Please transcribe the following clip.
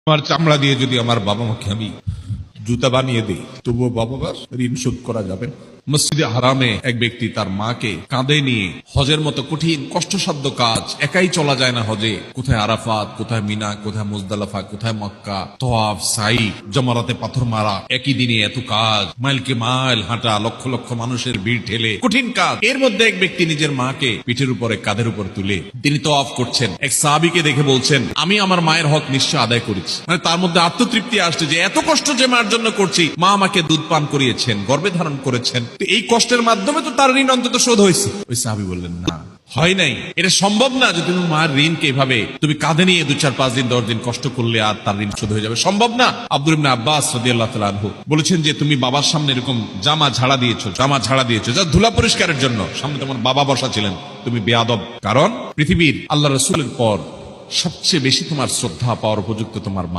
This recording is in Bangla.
আমার চামড়া দিয়ে যদি আমার বাবা মাকে আমি জুতা বানিয়ে দিই, তবুও বাবা মার ঋণ শোধ করা যাবে না। মসজিদে হারামে এক ব্যক্তি তার মাকে কাঁধে নিয়ে হজের মতো কঠিন কষ্টসাধ্য কাজ একাই চলা যায় না হজে। কোথায় আরাফাত, কোথায় মিনা, কোথায় মুজদালিফা, কোথায় মক্কা, তওয়াফ, সাই, জমারাতে পাথর মারা, একই দিনে এত কাজ, মাইলকে মাইল হাঁটা, লক্ষ লক্ষ মানুষের ভিড় ঠেলে কঠিন কাজ। এর মধ্যে এক ব্যক্তি নিজের মাকে পিঠের উপরে কাঁধের উপর তুলে তিনি তওয়াফ করছেন। এক সাহাবীকে দেখে বলছেন, আমি আমার মায়ের হক নিশ্চয় আদায় করেছি। মানে তার মধ্যে আত্মতৃপ্তি আসছে যে এত কষ্ট যে মার জন্য করছি, মা আমাকে দুধ পান করিয়েছেন, গর্ভে ধারণ করেছেন, তো এই কষ্টের মাধ্যমে তো তার ঋণ অন্তত শোধ হয়েছে। ওই সাহাবী বললেন, না, হয় নাই। এটা সম্ভব না যে তুমি মায়ের ঋণকে এভাবে তুমি কাঁধে নিয়ে 2-4-5 দিন 10 দিন কষ্ট করলে আর তার ঋণ শোধ হয়ে যাবে, সম্ভব না। আব্দুল ইবনে আব্বাস রাদিয়াল্লাহু তাআলা আনহু বলেছেন যে তুমি বাবার সামনে এরকম জামা ঝাড়া দিয়েছো যা ধুলা পরিষ্কারের জন্য, সামনে তোমার বাবা বসা ছিলেন, তুমি বেয়াদব। কারণ পৃথিবীর আল্লাহ রাসূলের পর সবচেয়ে বেশি তোমার শ্রদ্ধা পাওয়ার উপযুক্ত তোমার মা।